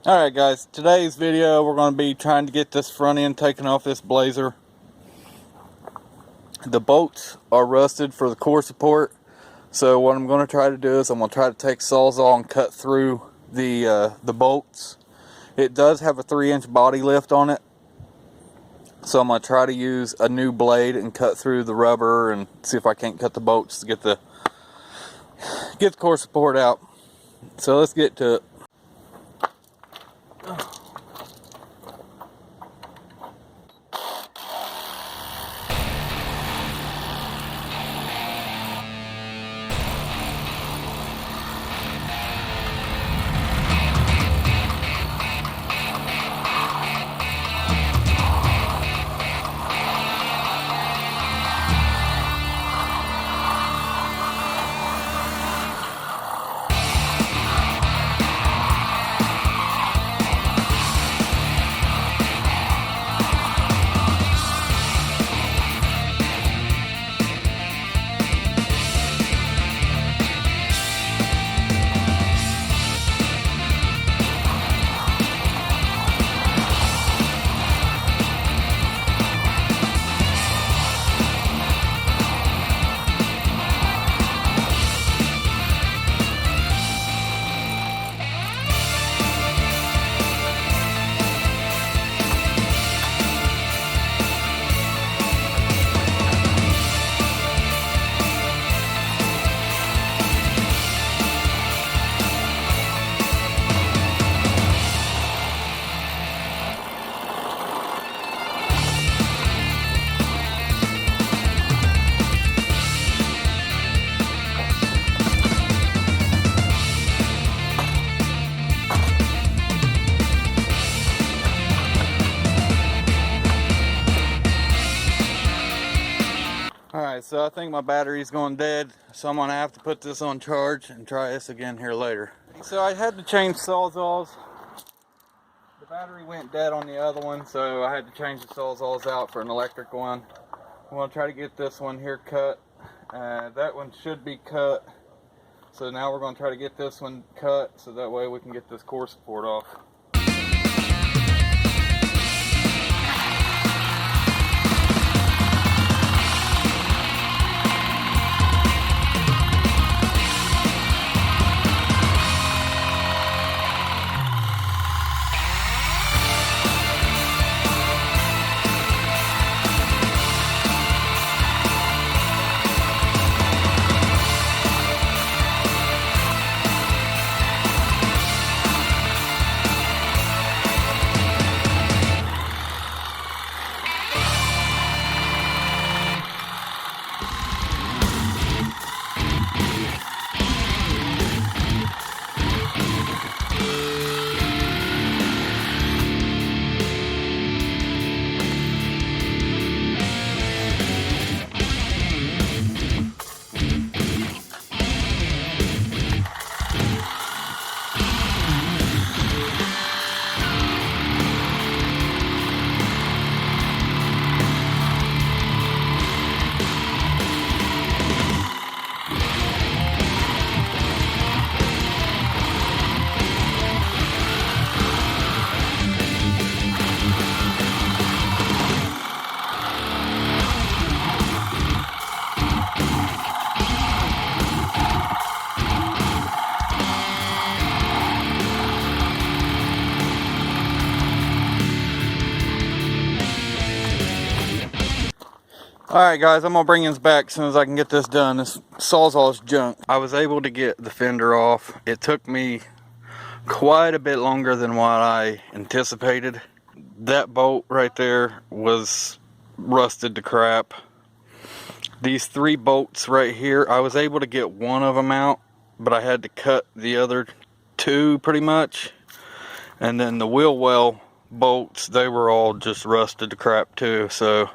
Alright guys, today's video we're going to be trying to get this front end taken off this Blazer. The bolts are rusted for the core support, so what I'm going to try to do is I'm going to try to take Sawzall and cut through the bolts. It does have a 3-inch body lift on it, so I'm going to try to use a new blade and cut through the rubber and see if I can't cut the bolts to get the core support out. So let's get to it. Alright, so I think my battery's going dead, so I'm going to have to put this on charge and try this again here later. So I had to change Sawzalls. The battery went dead on the other one, so I had to change the Sawzalls out for an electric one. I'm going to try to get this one here cut. That one should be cut. So now we're going to try to get this one cut so that way we can get this core support off. Alright guys, I'm going to bring this back as soon as I can get this done. This Sawzall is junk. I was able to get the fender off. It took me quite a bit longer than what I anticipated. That bolt right there was rusted to crap. These 3 bolts right here, I was able to get one of them out, but I had to cut the other 2 pretty much. And then the wheel well bolts, they were all just rusted to crap too, so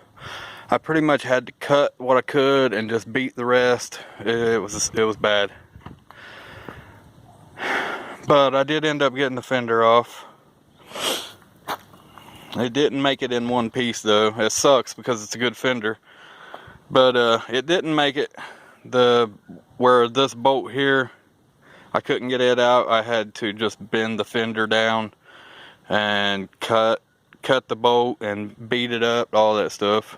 I pretty much had to cut what I could and just beat the rest. It was bad. But I did end up getting the fender off. It didn't make it in one piece though. It sucks because it's a good fender. But it didn't make it where this bolt here, I couldn't get it out. I had to just bend the fender down and cut the bolt and beat it up, all that stuff.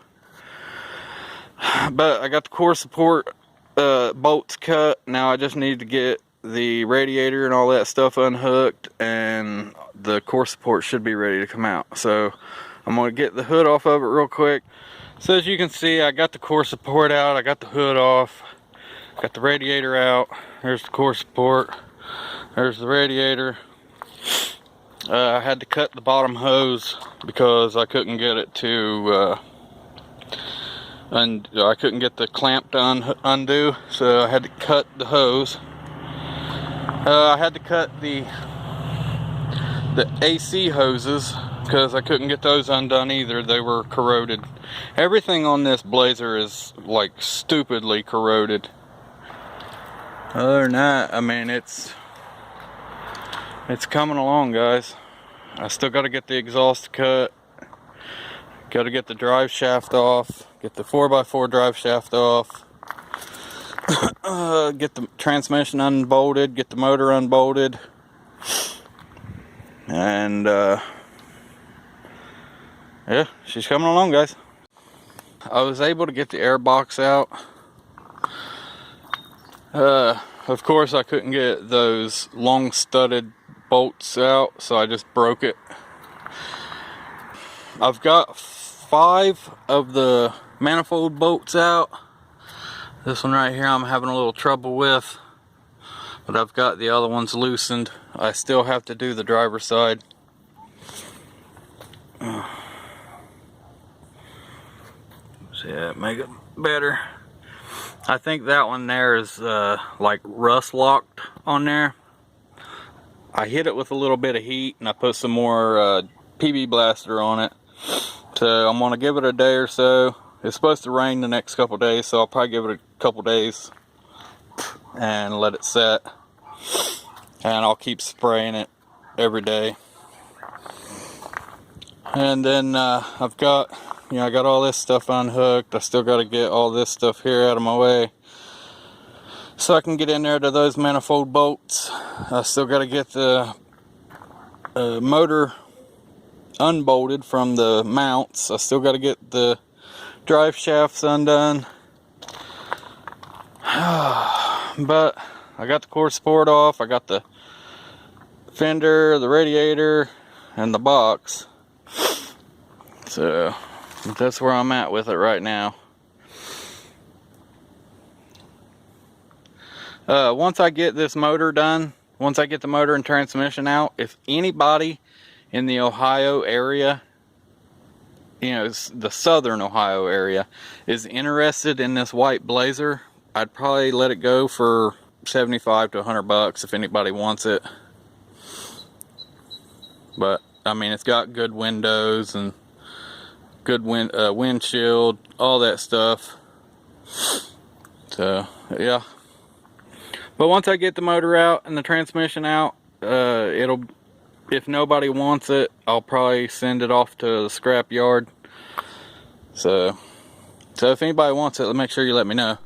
But I got the core support bolts cut. Now I just need to get the radiator and all that stuff unhooked, and the core support should be ready to come out. So I'm going to get the hood off of it real quick. So as you can see, I got the core support out, I got the hood off, got the radiator out. There's the core support, there's the radiator. I had to cut the bottom hose because I couldn't get it to and I couldn't get the clamp to undo, so I had to cut the hose. I had to cut the AC hoses because I couldn't get those undone either. They were corroded. Everything on this Blazer is like stupidly corroded. Other than that, I mean, it's coming along, guys. I still got to get the exhaust cut. Got to get the drive shaft off, get the 4x4 drive shaft off, get the transmission unbolted, get the motor unbolted, and yeah, she's coming along, guys. I was able to get the air box out. Of course, I couldn't get those long studded bolts out, so I just broke it. I've got 5 of the manifold bolts out. This one right here I'm having a little trouble with, but I've got the other ones loosened. I still have to do the driver's side. See that, make it better. I think that one there is like rust locked on there. I hit it with a little bit of heat and I put some more PB blaster on it. So I'm gonna give it a day or so. It's supposed to rain the next couple days, so I'll probably give it a couple days and let it set. And I'll keep spraying it every day. And then I've got, I got all this stuff unhooked. I still got to get all this stuff here out of my way so I can get in there to those manifold bolts. I still got to get the motor unbolted from the mounts. I still got to get the drive shafts undone. But I got the core support off. I got the fender, the radiator, and the box. So that's where I'm at with it right now. Once I get this motor done, once I get the motor and transmission out, if anybody in the Ohio area, the southern Ohio area, is interested in this white Blazer, I'd probably let it go for $75 to $100 if anybody wants it. But I mean, it's got good windows and good windshield, all that stuff. So yeah. But once I get the motor out and the transmission out, if nobody wants it, I'll probably send it off to the scrap yard. So if anybody wants it, make sure you let me know.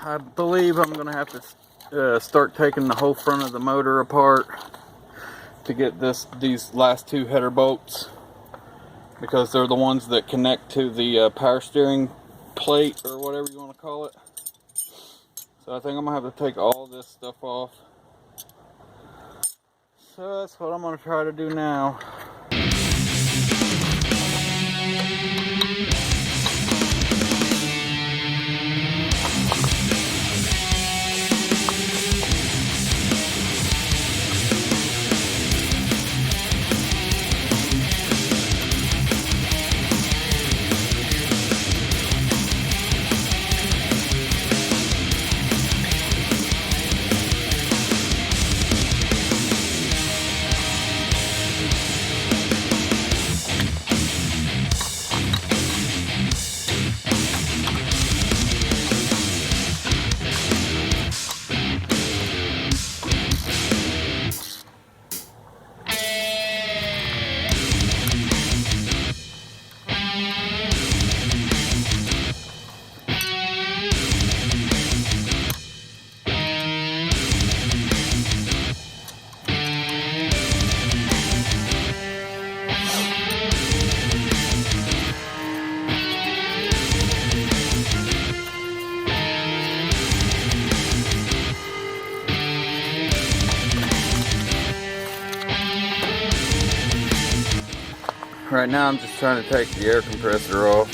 I believe I'm gonna have to start taking the whole front of the motor apart to get these last two header bolts, because they're the ones that connect to the power steering plate or whatever you want to call it. So I think I'm gonna have to take all this stuff off. So that's what I'm gonna try to do now. Right now I'm just trying to take the air compressor off.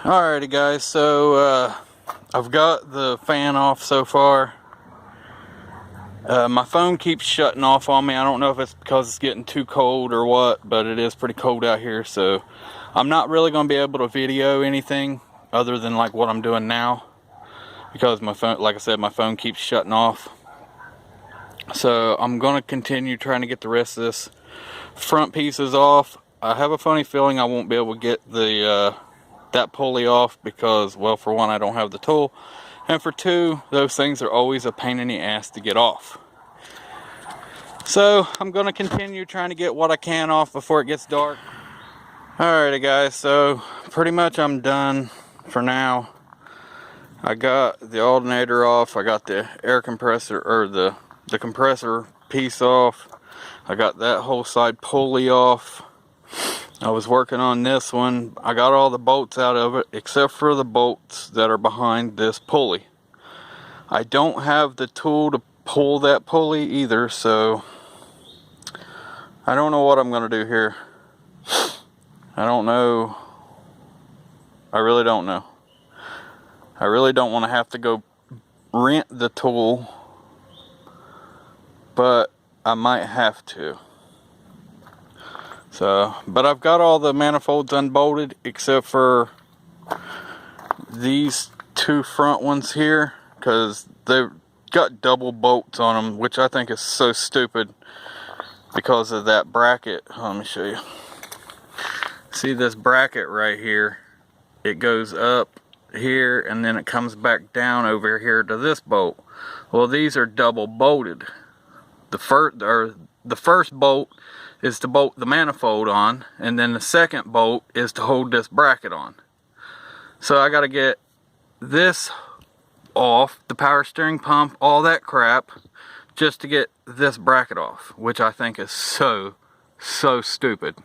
Alrighty guys, so I've got the fan off so far. My phone keeps shutting off on me. I don't know if it's because it's getting too cold or what, but it is pretty cold out here, so I'm not really going to be able to video anything other than like what I'm doing now, because my phone, like I said, my phone keeps shutting off. So I'm going to continue trying to get the rest of this front pieces off. I have a funny feeling I won't be able to get the that pulley off because, well, for one, I don't have the tool, and for two, those things are always a pain in the ass to get off. So I'm going to continue trying to get what I can off before it gets dark. Alrighty guys, so pretty much I'm done for now. I got the alternator off, I got the air compressor, or the compressor piece off, I got that whole side pulley off. I was working on this one. I got all the bolts out of it except for the bolts that are behind this pulley. I don't have the tool to pull that pulley either, so I don't know what I'm going to do here. I don't know. I really don't know. I really don't want to have to go rent the tool, but I might have to. So, but I've got all the manifolds unbolted except for these two front ones here, because they've got double bolts on them, which I think is so stupid because of that bracket. Let me show you. See this bracket right here? It goes up here and then it comes back down over here to this bolt. Well, these are double bolted. The first bolt is to bolt the manifold on, and then the second bolt is to hold this bracket on. So I got to get this off, the power steering pump, all that crap, just to get this bracket off, which I think is so stupid.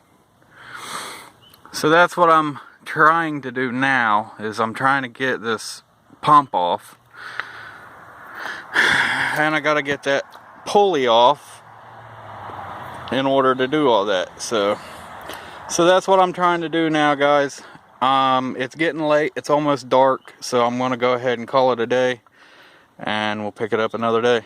So that's what I'm trying to do now, is I'm trying to get this pump off, and I got to get that pulley off in order to do all that. So that's what I'm trying to do now, guys. It's getting late, it's almost dark, so I'm going to go ahead and call it a day, and we'll pick it up another day.